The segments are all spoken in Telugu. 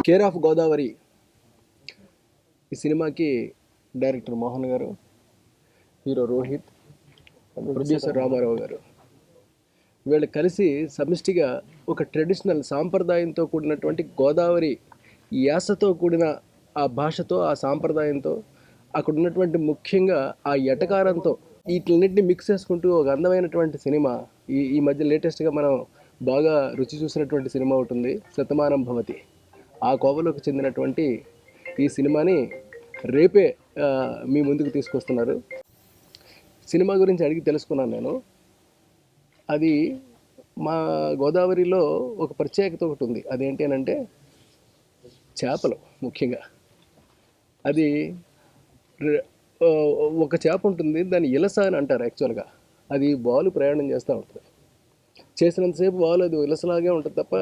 కేర్ ఆఫ్ గోదావరి ఈ సినిమాకి డైరెక్టర్ మోహన్ గారు, హీరో రోహిత్, ప్రొడ్యూసర్ రామారావు గారు వీళ్ళు కలిసి సమిష్టిగా ఒక ట్రెడిషనల్ సాంప్రదాయంతో కూడినటువంటి గోదావరి యాసతో కూడిన ఆ భాషతో, ఆ సాంప్రదాయంతో, అక్కడ ఉన్నటువంటి ముఖ్యంగా ఆ ఎటకారంతో వీటిన్నింటినీ మిక్స్ చేసుకుంటూ ఒక అందమైనటువంటి సినిమా. ఈ మధ్య లేటెస్ట్గా మనం బాగా రుచి చూసినటువంటి సినిమా ఒకటి ఉంది, శతమానం భవతి. ఆ కోవలోకి చెందినటువంటి ఈ సినిమాని రేపే మీ ముందుకు తీసుకొస్తున్నారు. సినిమా గురించి అడిగి తెలుసుకున్నాను నేను. అది మా గోదావరిలో ఒక ప్రత్యేకత ఒకటి ఉంది. అదేంటి అని అంటే చేపలు. ముఖ్యంగా అది ఒక చేప ఉంటుంది, దాన్ని ఇలస అని అంటారు యాక్చువల్గా. అది వాలు ప్రయాణం చేస్తూ ఉంటుంది. చేసినంతసేపు వాలు అది ఇలసలాగే ఉంటుంది తప్ప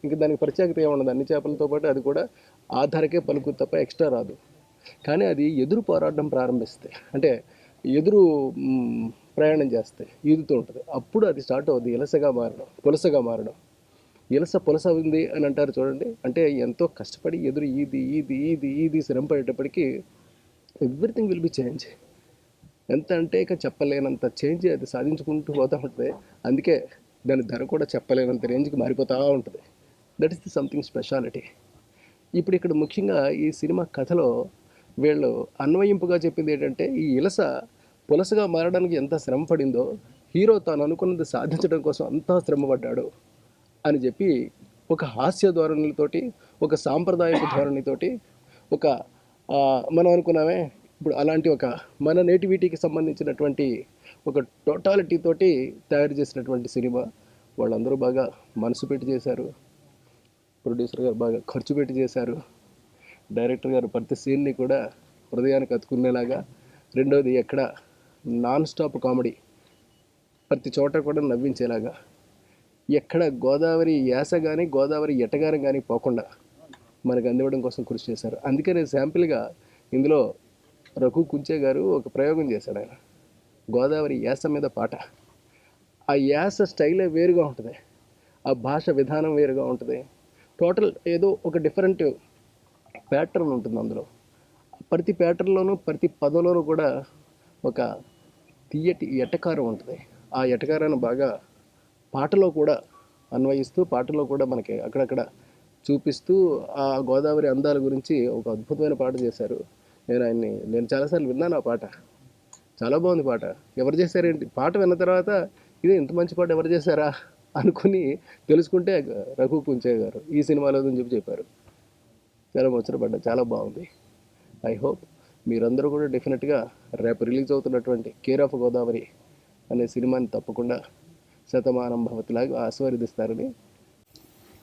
ఇంక దానికి ప్రత్యేకత ఏముండదు. అన్ని చేపలతో పాటు అది కూడా ఆధారకే పలుకుతుంది తప్ప ఎక్స్ట్రా రాదు. కానీ అది ఎదురు పోరాడడం ప్రారంభిస్తే, అంటే ఎదురు ప్రయాణం చేస్తే ఈదుతూ ఉంటుంది. అప్పుడు అది స్టార్ట్ అవుతుంది ఇలసగా మారడం, పులసగా మారడం. ఇలస పులస ఉంది అని అంటారు చూడండి. అంటే ఎంతో కష్టపడి ఎదురు ఈది శ్రమ పడేటప్పటికీ ఎవ్రీథింగ్ విల్ బి చేంజ్. ఎంత అంటే ఇక చెప్పలేనంత చేంజ్ అది సాధించుకుంటూ పోతూ ఉంటుంది. అందుకే దాని ధర కూడా చెప్పలేనంత రేంజ్కి మారిపోతూ ఉంటుంది. That is the something speciality. ఇప్పుడు ఇక్కడ ముఖ్యంగా ఈ సినిమా కథలో వీళ్ళు అన్వయింపుగా చెప్పింది ఏంటంటే, ఈ ఇలస పులసగా మారడానికి ఎంత శ్రమ పడిందో, హీరో తాను అనుకున్నది సాధించడం కోసం అంతా శ్రమ పడ్డాడు అని చెప్పి ఒక హాస్య ధోరణితోటి, ఒక సాంప్రదాయక ధోరణితోటి, ఒక మనం అనుకున్నామే ఇప్పుడు అలాంటి ఒక మన నేటివిటీకి సంబంధించినటువంటి ఒక టోటాలిటీ తోటి తయారు చేసినటువంటి సినిమా. వాళ్ళందరూ బాగా మనసు పెట్టి చేశారు. ప్రొడ్యూసర్ గారు బాగా ఖర్చు పెట్టి చేశారు. డైరెక్టర్ గారు ప్రతి సీన్ని కూడా హృదయానికి అతుకునేలాగా, రెండోది ఎక్కడ నాన్ స్టాప్ కామెడీ, ప్రతి చోట కూడా నవ్వించేలాగా, ఎక్కడ గోదావరి యాస కానీ గోదావరి ఎటగారం కానీ పోకుండా మనకు అందివ్వడం కోసం కృషి చేశారు. అందుకే నేను శాంపిల్గా ఇందులో రఘు కుంచే గారు ఒక ప్రయోగం చేశాడు. ఆయన గోదావరి యాస మీద పాట. ఆ యాస స్టైలే వేరుగా ఉంటుంది, ఆ భాష విధానం వేరుగా ఉంటుంది. టోటల్ ఏదో ఒక డిఫరెంట్ ప్యాటర్న్ ఉంటుంది అందులో. ప్రతి ప్యాటర్న్లోనూ ప్రతి పదంలోనూ కూడా ఒక తీయటి ఎటకారం ఉంటుంది. ఆ ఎటకారాన్ని బాగా పాటలో కూడా అన్వయిస్తూ, పాటలో కూడా మనకి అక్కడక్కడ చూపిస్తూ ఆ గోదావరి అందాల గురించి ఒక అద్భుతమైన పాట చేశారు. నేను చాలాసార్లు విన్నాను ఆ పాట. చాలా బాగుంది పాట. ఎవరు చేశారేంటి పాట విన్న తర్వాత ఇది ఇంత మంచి పాట ఎవరు చేశారా అనుకుని తెలుసుకుంటే రఘు కుంచే గారు ఈ సినిమాలో అని చెప్పారు. చాలా ముచ్చటపడ్డా, చాలా బాగుంది. ఐ హోప్ మీరందరూ కూడా డెఫినెట్గా రేపు రిలీజ్ అవుతున్నటువంటి కేర్ ఆఫ్ గోదావరి అనే సినిమాని తప్పకుండా శతమానం భవతిలాగా ఆస్వాదిస్తారని.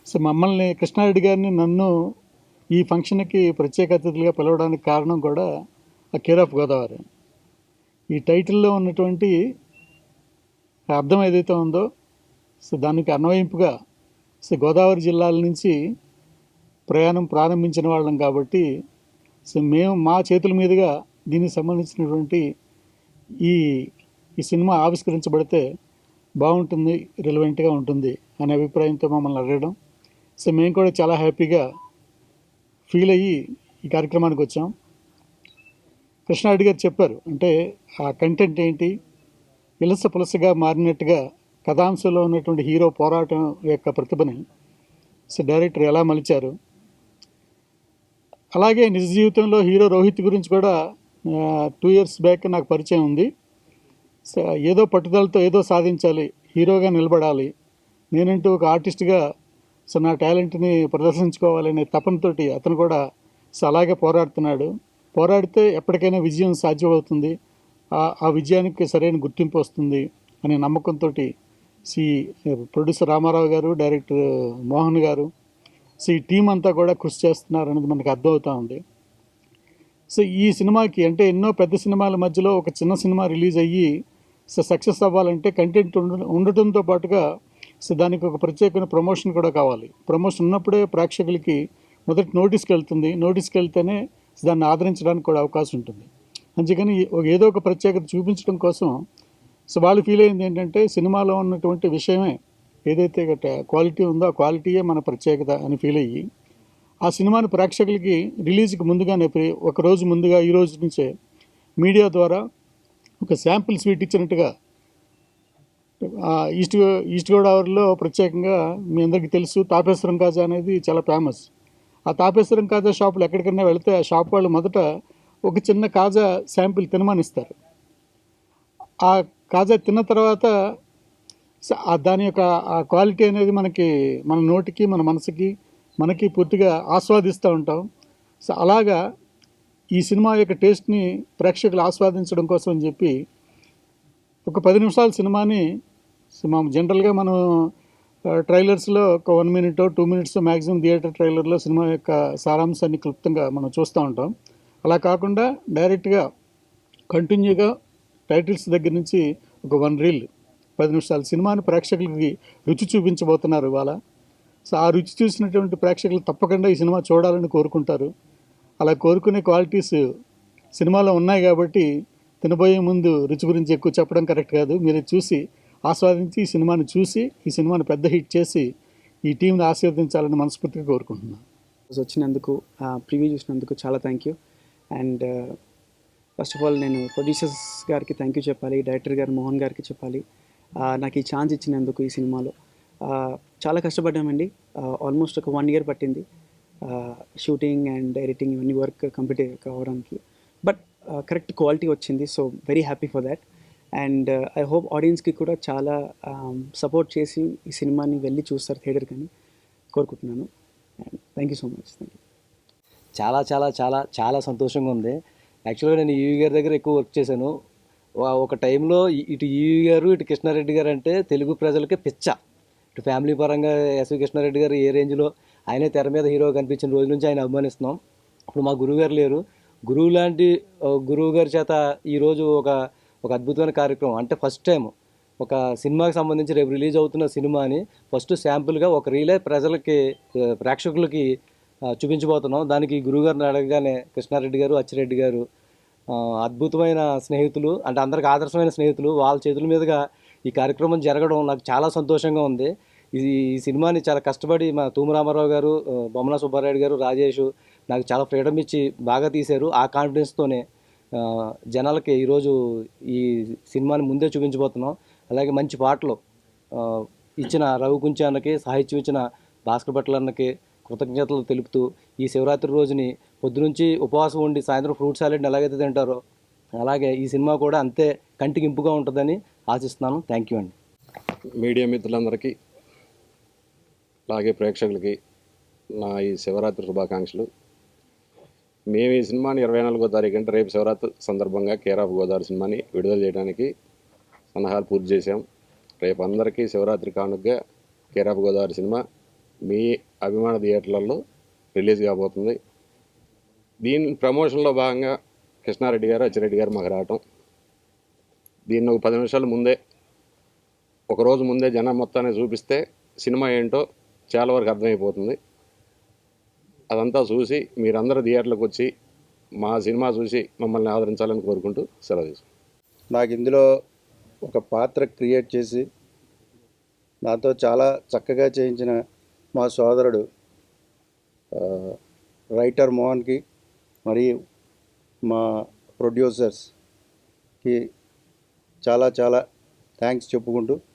సో మమ్మల్ని కృష్ణారెడ్డి గారిని, నన్ను ఈ ఫంక్షన్కి ప్రత్యేక అతిథులుగా పిలవడానికి కారణం కూడా ఆ కేర్ ఆఫ్ గోదావరి. ఈ టైటిల్లో ఉన్నటువంటి అర్థం ఏదైతే ఉందో, సో దానికి అన్వయింపుగా సో గోదావరి జిల్లాల నుంచి ప్రయాణం ప్రారంభించిన వాళ్ళం కాబట్టి, సో మేము మా చేతుల మీదుగా దీనికి సంబంధించినటువంటి ఈ సినిమా ఆవిష్కరించబడితే బాగుంటుంది, రిలవెంట్గా ఉంటుంది అనే అభిప్రాయంతో మమ్మల్ని అడగడం. సో మేము కూడా చాలా హ్యాపీగా ఫీల్ అయ్యి ఈ కార్యక్రమానికి వచ్చాం. కృష్ణారెడ్డి గారు చెప్పారు, అంటే ఆ కంటెంట్ ఏంటి, ఇలస పులసగా మారినట్టుగా కథాంశంలో ఉన్నటువంటి హీరో పోరాటం యొక్క ప్రతిభని సో డైరెక్టర్ ఎలా మలిచారు. అలాగే నిజ జీవితంలో హీరో రోహిత్ గురించి కూడా 2 years బ్యాక్ నాకు పరిచయం ఉంది. సో ఏదో పట్టుదలతో ఏదో సాధించాలి, హీరోగా నిలబడాలి, నేనంటూ ఒక ఆర్టిస్ట్గా సో నా టాలెంట్ని ప్రదర్శించుకోవాలనే తపనతోటి అతను కూడా సో అలాగే పోరాడుతున్నాడు. పోరాడితే ఎప్పటికైనా విజయం సాధ్యమవుతుంది, ఆ విజయానికి సరైన గుర్తింపు వస్తుంది అనే నమ్మకంతో ప్రొడ్యూసర్ రామారావు గారు, డైరెక్టర్ మోహన్ గారు, సో ఈ టీం అంతా కూడా కృషి చేస్తున్నారు అనేది మనకు అర్థమవుతూ ఉంది. సో ఈ సినిమాకి అంటే ఎన్నో పెద్ద సినిమాల మధ్యలో ఒక చిన్న సినిమా రిలీజ్ అయ్యి సో సక్సెస్ అవ్వాలంటే కంటెంట్ ఉండటంతో పాటుగా సో దానికి ఒక ప్రత్యేకమైన ప్రమోషన్ కూడా కావాలి. ప్రమోషన్ ఉన్నప్పుడే ప్రేక్షకులకి మొదటి నోటీస్కి వెళ్తుంది, నోటీస్కి వెళ్తేనే దాన్ని ఆదరించడానికి కూడా అవకాశం ఉంటుంది. అందుకని ఏదో ఒక ప్రత్యేకత చూపించడం కోసం సో వాళ్ళు ఫీల్ అయింది ఏంటంటే, సినిమాలో ఉన్నటువంటి విషయమే ఏదైతే క్వాలిటీ ఉందో ఆ క్వాలిటీయే మన ప్రత్యేకత అని ఫీల్ అయ్యి ఆ సినిమాని ప్రేక్షకులకి రిలీజ్కి ముందుగానే ఒక రోజు ముందుగా ఈ రోజు నుంచే మీడియా ద్వారా ఒక శాంపిల్ స్వీట్ ఇచ్చినట్టుగా ఈస్ట్ ఈస్ట్ గోదావరిలో ప్రత్యేకంగా మీ అందరికీ తెలుసు తాపేశ్వరం కాజా అనేది చాలా ఫేమస్. ఆ తాపేశ్వరం కాజా షాపులు ఎక్కడికైనా వెళితే ఆ షాప్ వాళ్ళు మొదట ఒక చిన్న కాజా శాంపిల్ తినమనిస్తారు. ఆ కాజా తిన్న తర్వాత దాని యొక్క ఆ క్వాలిటీ అనేది మన నోటికి మన మనసుకి మనకి పూర్తిగా ఆస్వాదిస్తూ ఉంటాం. సో అలాగా ఈ సినిమా యొక్క టేస్ట్ని ప్రేక్షకులు ఆస్వాదించడం కోసం అని చెప్పి ఒక 10 నిమిషాల సినిమాని జనరల్గా మనం ట్రైలర్స్లో ఒక 1 మినిట్ 2 మినిట్స్ మ్యాక్సిమం థియేటర్ ట్రైలర్లో సినిమా యొక్క సారాంశాన్ని క్లుప్తంగా మనం చూస్తూ ఉంటాం. అలా కాకుండా డైరెక్ట్గా కంటిన్యూగా టైటిల్స్ దగ్గర నుంచి ఒక 1 రీల్ 10 నిమిషాల సినిమాని ప్రేక్షకులకి రుచి చూపించబోతున్నారు ఇవాళ. సో ఆ రుచి చూసినటువంటి ప్రేక్షకులు తప్పకుండా ఈ సినిమా చూడాలని కోరుకుంటారు. అలా కోరుకునే క్వాలిటీస్ సినిమాలో ఉన్నాయి కాబట్టి తినబోయే ముందు రుచి గురించి ఎక్కువ చెప్పడం కరెక్ట్ కాదు. మీరు చూసి ఆస్వాదించి ఈ సినిమాని చూసి ఈ సినిమాని పెద్ద హిట్ చేసి ఈ టీంని ఆశీర్వదించాలని మనస్ఫూర్తిగా కోరుకుంటున్నాను. వచ్చినందుకు ప్రివ్యూ చూసినందుకు చాలా thank you. And first of all నేను ప్రొడ్యూసర్స్ గారికి థ్యాంక్ యూ చెప్పాలి, డైరెక్టర్ గారు మోహన్ గారికి చెప్పాలి. నాకు ఈ ఛాన్స్ ఇచ్చినందుకు ఈ సినిమాలో చాలా కష్టపడ్డామండి. ఆల్మోస్ట్ ఒక 1 year పట్టింది షూటింగ్ అండ్ ఎడిటింగ్ ఇవన్నీ వర్క్ కంప్లీట్ కావడానికి. బట్ కరెక్ట్ క్వాలిటీ వచ్చింది. So very happy for that. And I hope ఆడియన్స్కి కూడా చాలా సపోర్ట్ చేసి ఈ సినిమాని వెళ్ళి చూస్తారు థియేటర్కి అని కోరుకుంటున్నాను. And thank you so much. Thank you. చాలా చాలా చాలా చాలా సంతోషంగా ఉంది. యాక్చువల్గా నేను ఈవి గారి దగ్గర ఎక్కువ వర్క్ చేశాను. ఒక టైంలో ఇటు ఈవి గారు ఇటు కృష్ణారెడ్డి గారు అంటే తెలుగు ప్రజలకి పిచ్చ. ఇటు ఫ్యామిలీ పరంగా ఎస్వి కృష్ణారెడ్డి గారు ఏ రేంజ్లో ఆయనే తెర మీద హీరో కనిపించిన రోజు నుంచి ఆయన అభిమానిస్తున్నాం. ఇప్పుడు మా గురువు గారు లేరు. గురువు లాంటి గురువు గారి చేత ఈరోజు ఒక అద్భుతమైన కార్యక్రమం అంటే ఫస్ట్ టైం ఒక సినిమాకి సంబంధించి రేపు రిలీజ్ అవుతున్న సినిమాని ఫస్ట్ శాంపుల్గా ఒక రీలే ప్రేక్షకులకి చూపించబోతున్నాం. దానికి గురువుగారిని అడగగానే కృష్ణారెడ్డి గారు అచ్చిరెడ్డి గారు అద్భుతమైన స్నేహితులు, అంటే అందరికి ఆదర్శమైన స్నేహితులు, వాళ్ళ చేతుల మీదుగా ఈ కార్యక్రమం జరగడం నాకు చాలా సంతోషంగా ఉంది. ఈ సినిమాని చాలా కష్టపడి మా తూము రామారావు గారు, బొమ్మన సుబ్బారాయుడు గారు, రాజేష్ నాకు చాలా ఫ్రీడమ్ ఇచ్చి బాగా తీశారు. ఆ కాన్ఫిడెన్స్తోనే జనాలకి ఈరోజు ఈ సినిమాని ముందే చూపించబోతున్నాం. అలాగే మంచి పాటలు ఇచ్చిన రవి కుంచాన్నకి, సాహిత్యం ఇచ్చిన భాస్కర్ భట్ల అన్నకి కృతజ్ఞతలు తెలుపుతూ ఈ శివరాత్రి రోజుని పొద్దునుంచి ఉపవాసం ఉండి సాయంత్రం ఫ్రూట్ సాలెడ్ని ఎలాగైతే తింటారో అలాగే ఈ సినిమా కూడా అంతే కంటికి ఇంపుగా ఉంటుందని ఆశిస్తున్నాను. థ్యాంక్ యూ అండి. మీడియా మిత్రులందరికీ అలాగే ప్రేక్షకులకి నా ఈ శివరాత్రి శుభాకాంక్షలు. మేము ఈ సినిమాని 24వ తారీఖు అంటే రేపు శివరాత్రి సందర్భంగా కేర్ ఆఫ్ గోదావరి సినిమాని విడుదల చేయడానికి సన్నాహాలు పూర్తి చేశాం. రేపు అందరికీ శివరాత్రి కానుకగా కేర్ ఆఫ్ గోదావరి సినిమా మీ అభిమాన థియేటర్లలో రిలీజ్ కాబోతుంది. దీని ప్రమోషన్లో భాగంగా కృష్ణారెడ్డి గారు అచ్చిరెడ్డి గారు మాకు రావటం, దీన్ని ఒక 10 నిమిషాల ముందే ఒకరోజు ముందే జనం మొత్తాన్ని చూపిస్తే సినిమా ఏంటో చాలా వరకు అర్థమైపోతుంది. అదంతా చూసి మీరందరూ థియేటర్లకు వచ్చి మా సినిమా చూసి మమ్మల్ని ఆదరించాలని కోరుకుంటూ సెలవు తీసుకుంటాం. నాకు ఇందులో ఒక పాత్ర క్రియేట్ చేసి నాతో చాలా చక్కగా చేయించిన మా సోదరుడు రైటర్ మోహన్కి మరియు మా ప్రొడ్యూసర్స్కి చాలా చాలా థ్యాంక్స్ చెప్పుకుంటూ